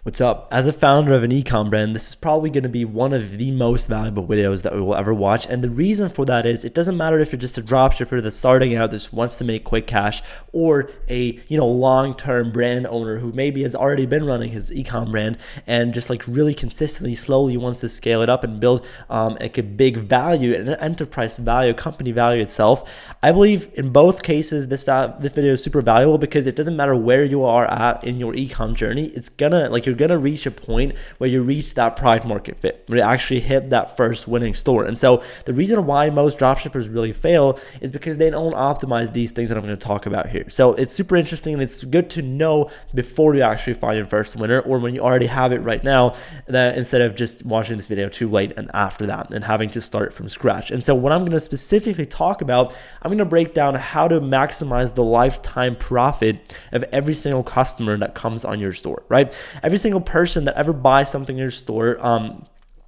What's up? As a founder of an e-com brand, this is probably going to be one of the most valuable videos that we will ever watch. And the reason for that is it doesn't matter if you're just a dropshipper that's starting out, that wants to make quick cash, or a long-term brand owner who maybe has already been running his e-com brand and just like really consistently, slowly wants to scale it up and build like a big value, an enterprise value, company value itself. I believe in both cases this video is super valuable because it doesn't matter where you are at in your e-com journey. It's gonna you're gonna reach a point where you reach that product market fit, where you actually hit that first winning store. And so the reason why most dropshippers really fail is because they don't optimize these things that I'm going to talk about here. So it's super interesting and it's good to know before you actually find your first winner, or when you already have it right now, that instead of just watching this video too late and after that and having to start from scratch. And so what I'm going to specifically talk about, I'm going to break down how to maximize the lifetime profit of every single customer that comes on your store, right? Every single person that ever buys something in your store,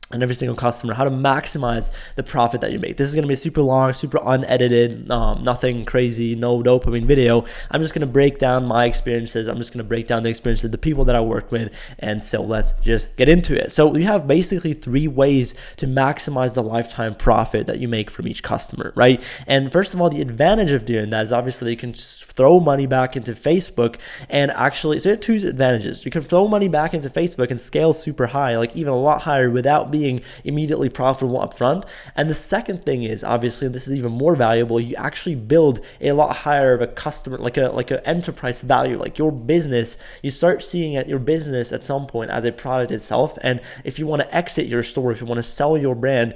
and every single customer, how to maximize the profit that you make. This is going to be a super long, super unedited, nothing crazy, no dopamine video. I'm just going to break down my experiences. I'm just going to break down the experiences of the people that I work with. And so let's just get into it. So we have basically 3 ways to maximize the lifetime profit that you make from each customer, right? And first of all, the advantage of doing that is obviously you can just throw money back into Facebook and actually, so you have 2 advantages. You can throw money back into Facebook and scale super high, like even a lot higher without being immediately profitable up front. And the second thing is, obviously, and this is even more valuable, you actually build a lot higher of a customer, like a enterprise value, like your business. You start seeing your business at some point as a product itself. And if you want to exit your store, if you want to sell your brand,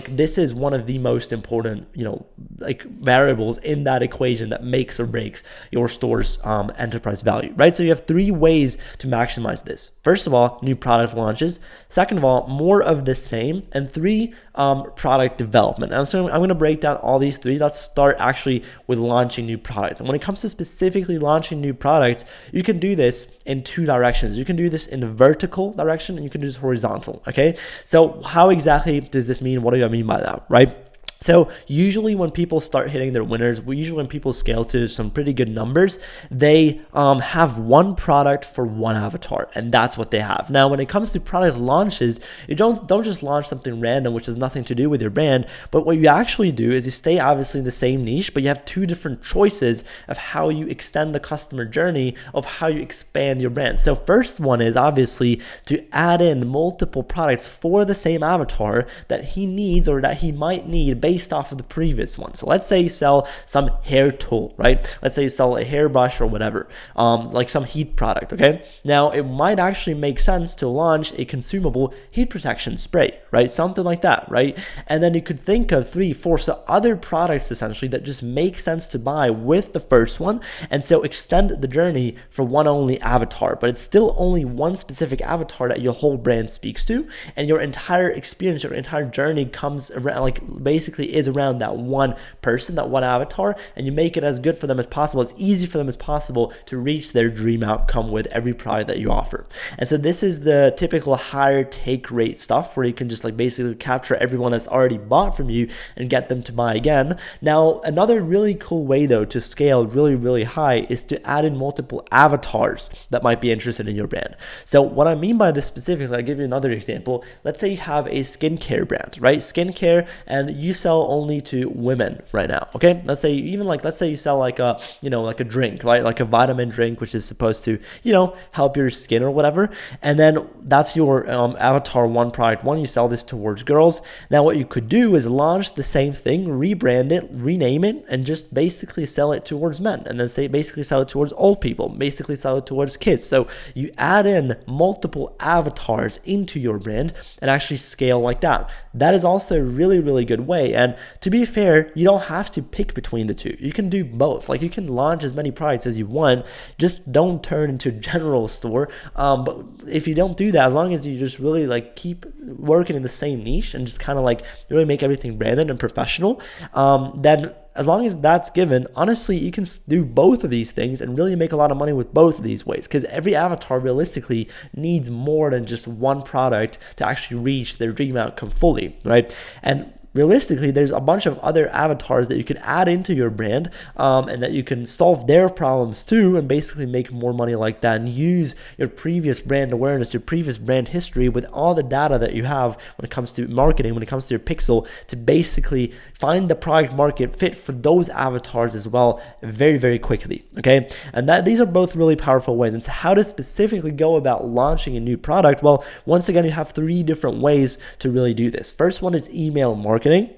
this is one of the most important, variables in that equation that makes or breaks your store's enterprise value, right? So you have 3 ways to maximize this. First of all, new product launches. Second of all, more of the same. And 3, product development. And so I'm going to break down all these 3. Let's start actually with launching new products. And when it comes to specifically launching new products, you can do this in 2 directions. You can do this in the vertical direction and you can do this horizontal. Okay. So how exactly does this mean? What do I mean by that? Right? So usually when people start hitting their winners, usually when people scale to some pretty good numbers, they have one product for one avatar, and that's what they have. Now, when it comes to product launches, you don't just launch something random, which has nothing to do with your brand, but what you actually do is you stay obviously in the same niche, but you have 2 different choices of how you extend the customer journey, of how you expand your brand. So first one is obviously to add in multiple products for the same avatar that he needs or that he might need based off of the previous one. So let's say you sell some hair tool, right? Let's say you sell a hairbrush or whatever, like some heat product, okay? Now, it might actually make sense to launch a consumable heat protection spray, right? Something like that, right? And then you could think of 3, 4 so other products essentially that just make sense to buy with the first one. And so extend the journey for one only avatar, but it's still only one specific avatar that your whole brand speaks to. And your entire experience, your entire journey comes around, basically is around that one person, that one avatar, and you make it as good for them as possible, as easy for them as possible to reach their dream outcome with every product that you offer. And so this is the typical higher take rate stuff where you can just basically capture everyone that's already bought from you and get them to buy again. Now, another really cool way though to scale really, really high is to add in multiple avatars that might be interested in your brand. So what I mean by this specifically, I'll give you another example. Let's say you have a skincare brand, right? Skincare, and you sell only to women right now. Okay. Let's say you sell like a drink, right? Like a vitamin drink, which is supposed to, help your skin or whatever. And then that's your avatar one, product one. You sell this towards girls. Now what you could do is launch the same thing, rebrand it, rename it, and just basically sell it towards men. And then basically sell it towards old people, basically sell it towards kids. So you add in multiple avatars into your brand and actually scale like that. That is also a really, really good way. And to be fair, you don't have to pick between the 2. You can do both. You can launch as many products as you want. Just don't turn into a general store. But if you don't do that, as long as you just really keep working in the same niche and just kind of really make everything branded and professional, then as long as that's given, honestly, you can do both of these things and really make a lot of money with both of these ways, because every avatar realistically needs more than just one product to actually reach their dream outcome fully, right? And realistically, there's a bunch of other avatars that you could add into your brand, and that you can solve their problems too, and basically make more money like that, and use your previous brand awareness, your previous brand history with all the data that you have when it comes to marketing, when it comes to your pixel, to basically find the product market fit for those avatars as well very, very quickly. Okay. And these are both really powerful ways. And so how to specifically go about launching a new product? Well, once again, you have 3 different ways to really do this. First one is email marketing.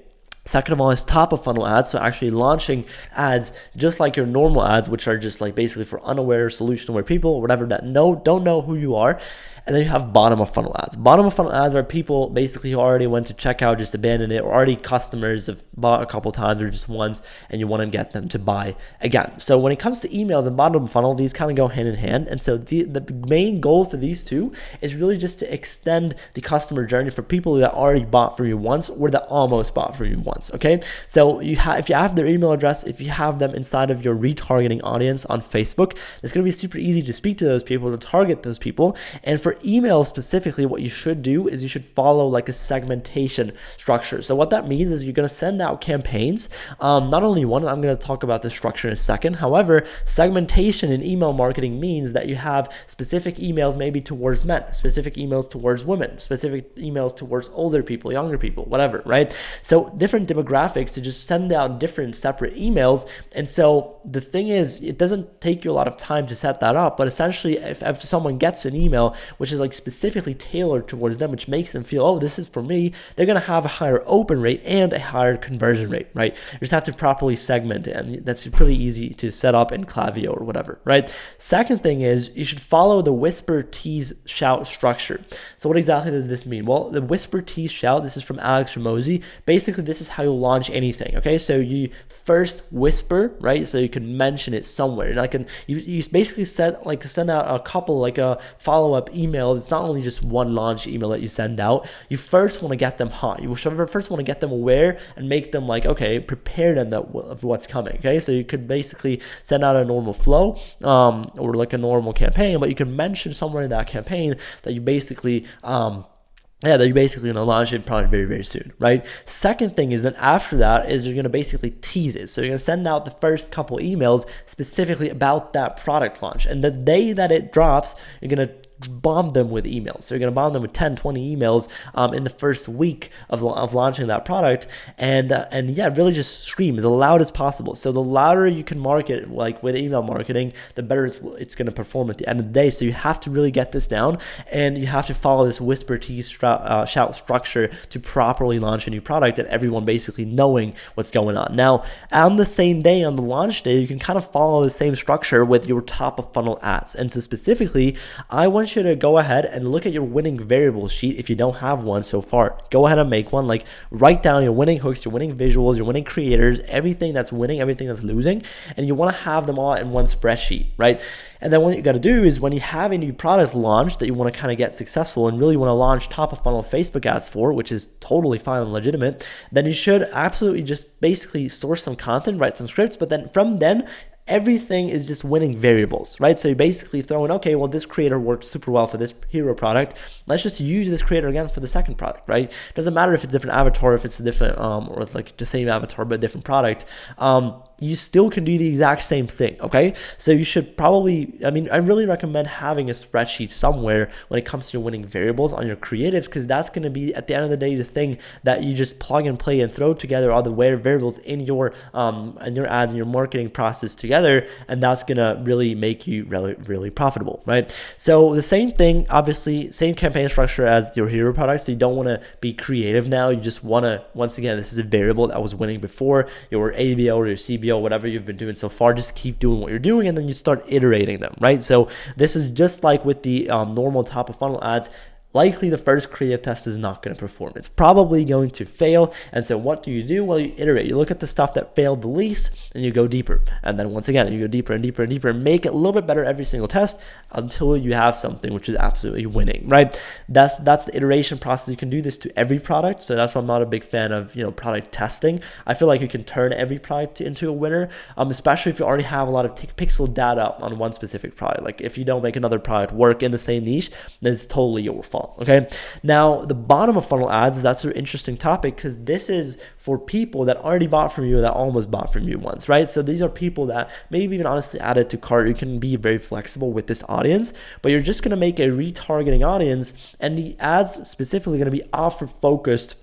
Second of all is top of funnel ads. So actually launching ads just like your normal ads, which are just like basically for unaware, solution aware people or whatever that don't know who you are. And then you have bottom of funnel ads. Bottom of funnel ads are people basically who already went to checkout, just abandoned it, or already customers have bought a couple times or just once, and you want to get them to buy again. So when it comes to emails and bottom of funnel, these kind of go hand in hand. And so the main goal for these two is really just to extend the customer journey for people that already bought from you once or that almost bought from you once. Okay, so if you have their email address, if you have them inside of your retargeting audience on Facebook, it's going to be super easy to speak to those people, to target those people. And for email specifically, what you should do is you should follow like a segmentation structure. So what that means is you're going to send out campaigns, not only one. I'm going to talk about the structure in a second. However, segmentation in email marketing means that you have specific emails maybe towards men, specific emails towards women, specific emails towards older people, younger people, whatever, right? So different demographics to just send out different separate emails. And so the thing is, it doesn't take you a lot of time to set that up, but essentially if someone gets an email which is like specifically tailored towards them, which makes them feel, oh, this is for me, they're going to have a higher open rate and a higher conversion rate, right? You just have to properly segment it, and that's pretty easy to set up in Klaviyo or whatever, right? Second thing is you should follow the whisper, tease, shout structure. So what exactly does this mean? Well, the whisper, tease, shout, this is from Alex Ramosi. Basically, this is how you launch anything, okay? So you first whisper, right? So you can mention it somewhere. Like you basically send out a couple, like a follow-up emails. It's not only just one launch email that you send out. You first want to get them hot. You first want to get them aware and make them like, okay, prepare them of what's coming. Okay, so you could basically send out a normal flow, or like a normal campaign, but you can mention somewhere in that campaign that you basically that you're basically going to launch it probably very, very soon, right? Second thing is then after that is you're going to basically tease it. So you're going to send out the first couple emails specifically about that product launch. And the day that it drops, you're going to bomb them with emails. So you're going to bomb them with 10, 20 emails in the first week of launching that product. And yeah, really just scream as loud as possible. So the louder you can market, like with email marketing, the better it's going to perform at the end of the day. So you have to really get this down, and you have to follow this whisper, tease, shout structure to properly launch a new product, and everyone basically knowing what's going on. Now, on the same day, on the launch day, you can kind of follow the same structure with your top of funnel ads. And so specifically, I want you to go ahead and look at your winning variable sheet. If you don't have one so far, go ahead and make one. Like, write down your winning hooks, your winning visuals, your winning creators, everything that's winning, everything that's losing, and you want to have them all in one spreadsheet, right? And then what you got to do is when you have a new product launch that you want to kind of get successful and really want to launch top of funnel Facebook ads for, which is totally fine and legitimate, then you should absolutely just basically source some content, write some scripts, but then from then, everything is just winning variables, right? So you basically throw in, okay, well, this creator worked super well for this hero product. Let's just use this creator again for the second product, right? It doesn't matter if it's a different avatar, if it's a different, or like the same avatar, but a different product. You still can do the exact same thing, okay? So you should probably, I really recommend having a spreadsheet somewhere when it comes to your winning variables on your creatives, because that's going to be, at the end of the day, the thing that you just plug and play and throw together all the variables in your ads and your marketing process together, and that's going to really make you really, really profitable, right? So the same thing, obviously, same campaign structure as your hero product. So you don't want to be creative now. You just want to, once again, this is a variable that was winning before, your ABO or your CBO, whatever you've been doing so far, just keep doing what you're doing, and then you start iterating them, right? So this is just like with the normal top of funnel ads. Likely the first creative test is not going to perform. It's probably going to fail. And so what do? Well, you iterate. You look at the stuff that failed the least and you go deeper. And then once again, you go deeper and deeper and deeper and make it a little bit better every single test until you have something which is absolutely winning, right? That's the iteration process. You can do this to every product. So that's why I'm not a big fan of, product testing. I feel like you can turn every product into a winner, especially if you already have a lot of pixel data on one specific product. Like if you don't make another product work in the same niche, then it's totally your fault. funnel. Okay. Now, the bottom of funnel ads, that's an interesting topic because this is for people that already bought from you or that almost bought from you once, right? So these are people that maybe even honestly added to cart. You can be very flexible with this audience, but you're just going to make a retargeting audience, and the ads specifically going to be offer focused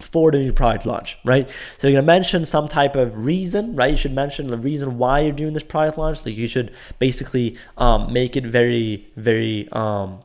for the new product launch, right? So you're gonna mention some type of reason, right? You should mention the reason why you're doing this product launch. Like you should basically make it very, very,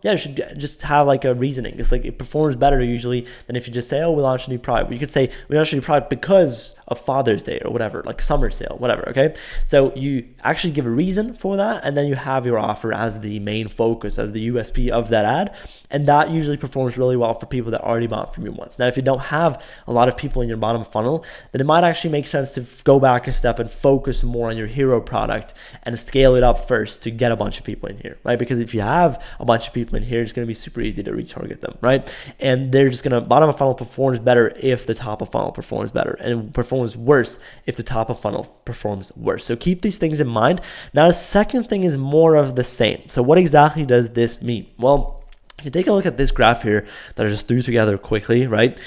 you should just have like a reasoning. It's like it performs better usually than if you just say, oh, we launched a new product. But you could say we launched a new product because of Father's Day or whatever, like summer sale, whatever, okay? So you actually give a reason for that, and then you have your offer as the main focus, as the USP of that ad. And that usually performs really well for people that already bought from you once. Now, if you don't have a lot of people in your bottom funnel, then it might actually make sense to go back a step and focus more on your hero product and scale it up first to get a bunch of people in here, right? Because if you have a bunch of people in here, it's going to be super easy to retarget them, right? And they're just going to, bottom of funnel performs better if the top of funnel performs better, and performs worse if the top of funnel performs worse. So keep these things in mind. Now, the second thing is more of the same. So what exactly does this mean? Well, if you take a look at this graph here that I just threw together quickly, right?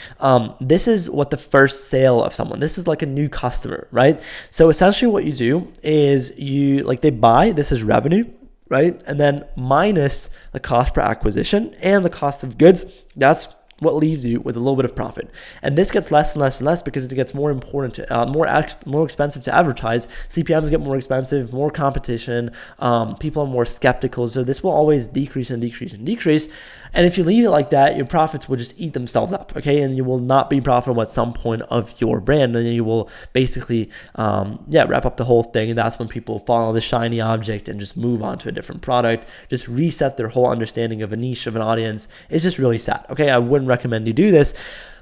This is what the first sale of someone, this is like a new customer, right? So essentially what you do is they buy, this is revenue, right? And then minus the cost per acquisition and the cost of goods, that's what leaves you with a little bit of profit. And this gets less and less and less because it gets more important to more expensive to advertise. CPMs get more expensive, more competition, people are more skeptical, so this will always decrease and decrease and decrease. And if you leave it like that, your profits will just eat themselves up, okay? And you will not be profitable at some point of your brand, and then you will basically wrap up the whole thing. And that's when people follow the shiny object and just move on to a different product, just reset their whole understanding of a niche, of an audience. It's just really sad, okay? I wouldn't recommend you do this.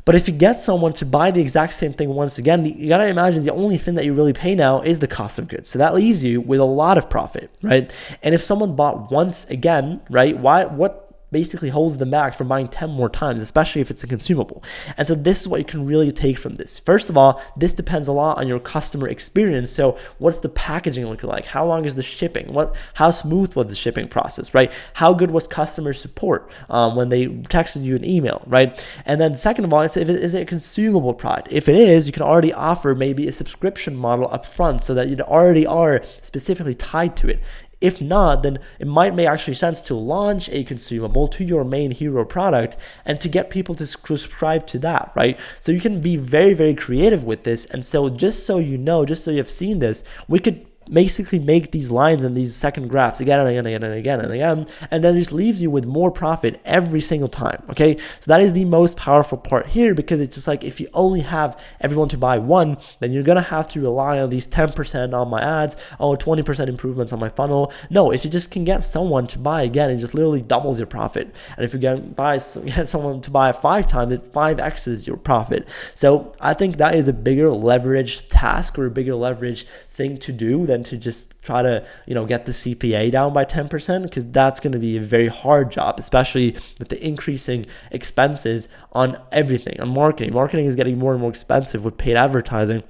But if you get someone to buy the exact same thing once again, you got to imagine the only thing that you really pay now is the cost of goods. So that leaves you with a lot of profit, right? And if someone bought once again, right, what basically holds them back from buying 10 more times, especially if it's a consumable? And so this is what you can really take from this. First of all, this depends a lot on your customer experience. So what's the packaging looking like? How long is the shipping? How smooth was the shipping process, right? How good was customer support when they texted you an email, right? And then second of all, is it a consumable product? If it is, you can already offer maybe a subscription model up front so that you already are specifically tied to it. If not, then it might make actually sense to launch a consumable to your main hero product and to get people to subscribe to that, right? So you can be very, very creative with this. And so just so you know, just so you have seen this, we could basically make these lines and these second graphs again and again and again and again and again, and then it just leaves you with more profit every single time, okay? So that is the most powerful part here, because it's just like if you only have everyone to buy one, then you're gonna have to rely on these 10% on my ads, 20% improvements on my funnel. No, if you just can get someone to buy again, it just literally doubles your profit. And if you get someone to buy 5 times, it 5x's your profit. So I think that is a bigger leverage task or a bigger leverage thing to do than to just try to get the CPA down by 10%, because that's going to be a very hard job, especially with the increasing expenses on everything, on marketing. Marketing is getting more and more expensive with paid advertising.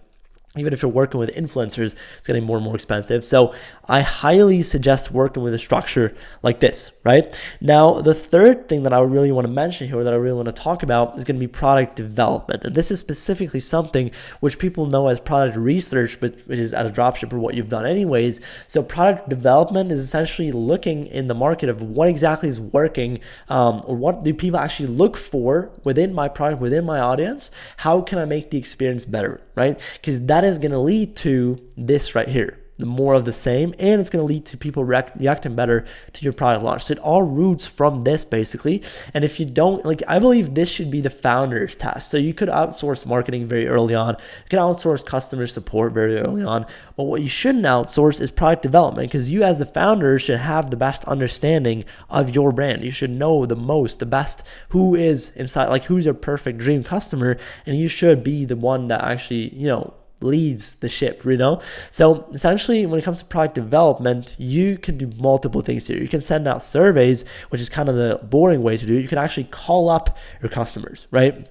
Even if you're working with influencers, it's getting more and more expensive. So I highly suggest working with a structure like this, right? Now, the third thing that I really want to mention here, that I really want to talk about, is going to be product development. And this is specifically something which people know as product research, but which is as a dropshipper what you've done anyways. So product development is essentially looking in the market of what exactly is working, or what do people actually look for within my product, within my audience. How can I make the experience better, right? Because that is going to lead to this right here, the more of the same, and it's going to lead to people reacting better to your product launch. So it all roots from this basically. And if you don't, I believe this should be the founder's task. So you could outsource marketing very early on, you can outsource customer support very early on, but what you shouldn't outsource is product development, because you as the founder should have the best understanding of your brand. You should know the best who is inside, who's your perfect dream customer, and you should be the one that actually leads the ship, So essentially, when it comes to product development, you can do multiple things here. You can send out surveys, which is kind of the boring way to do it. You can actually call up your customers, right?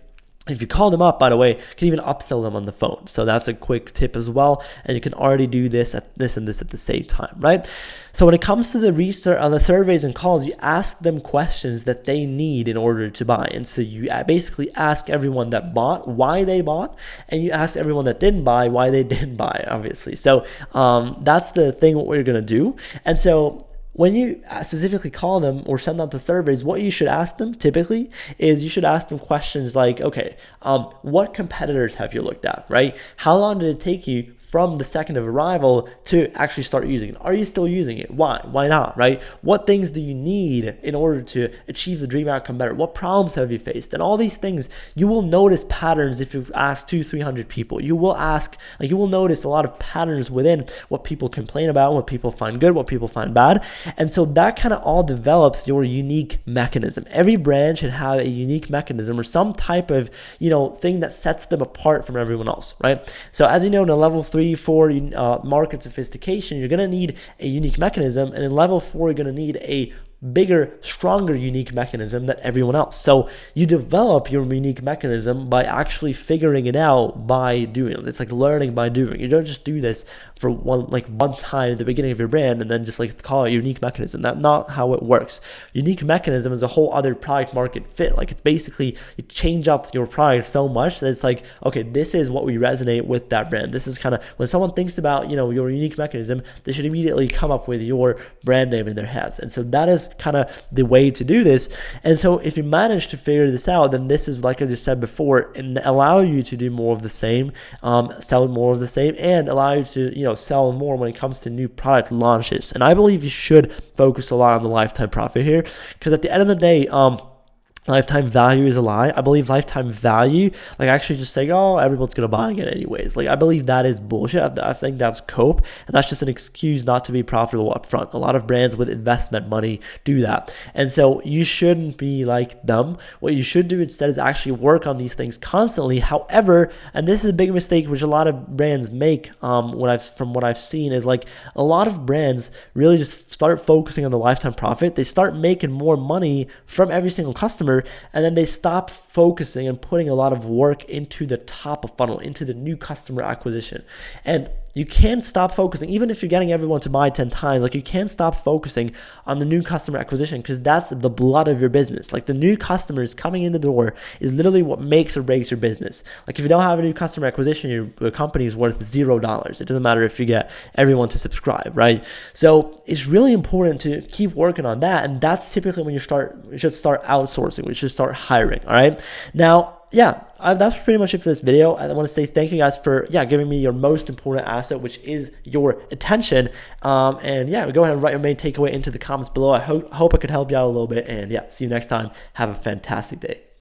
If you call them up, by the way, you can even upsell them on the phone. So that's a quick tip as well. And you can already do this and this at the same time, right? So when it comes to the research on the surveys and calls, you ask them questions that they need in order to buy. And so you basically ask everyone that bought why they bought, and you ask everyone that didn't buy why they didn't buy, obviously. So that's the thing, what we're going to do. And so when you specifically call them or send out the surveys, what you should ask them typically is you should ask them questions like, okay, what competitors have you looked at, right? How long did it take you from the second of arrival to actually start using it? Are you still using it? Why? Why not, right? What things do you need in order to achieve the dream outcome better? What problems have you faced? And all these things, you will notice patterns if you've asked 200-300 people. You will notice a lot of patterns within what people complain about, what people find good, what people find bad. And so that kind of all develops your unique mechanism. Every brand should have a unique mechanism or some type of, thing that sets them apart from everyone else, right? So as you know, in a level 3-4 market sophistication, you're going to need a unique mechanism. And in level 4, you're going to need a bigger, stronger, unique mechanism than everyone else. So you develop your unique mechanism by actually figuring it out by doing it. It's like learning by doing. You don't just do this for one time at the beginning of your brand and then just call it unique mechanism. That's not how it works. Unique mechanism is a whole other product market fit. It's basically you change up your product so much that it's like, okay, this is what we resonate with that brand. This is kind of when someone thinks about, your unique mechanism, they should immediately come up with your brand name in their heads. And so that is kind of the way to do this. And so if you manage to figure this out, then this is, like I just said before, and allow you to do more of the same, sell more of the same, and allow you to sell more when it comes to new product launches. And I believe you should focus a lot on the lifetime profit here, because at the end of the day, lifetime value is a lie. I believe lifetime value, actually just saying, oh, everyone's going to buy it anyways. I believe that is bullshit. I think that's cope. And that's just an excuse not to be profitable up front. A lot of brands with investment money do that. And so you shouldn't be like them. What you should do instead is actually work on these things constantly. However, and this is a big mistake which a lot of brands make, from what I've seen, is a lot of brands really just start focusing on the lifetime profit. They start making more money from every single customer, and then they stop focusing and putting a lot of work into the top of funnel, into the new customer acquisition. And you can't stop focusing, even if you're getting everyone to buy 10 times, you can't stop focusing on the new customer acquisition, because that's the blood of your business. The new customers coming in the door is literally what makes or breaks your business. If you don't have a new customer acquisition, your company is worth $0. It doesn't matter if you get everyone to subscribe, right? So it's really important to keep working on that. And that's typically when you should start outsourcing, we should start hiring, all right? Now, that's pretty much it for this video. I want to say thank you guys for giving me your most important asset, which is your attention. Go ahead and write your main takeaway into the comments below. I hope I could help you out a little bit. And see you next time. Have a fantastic day.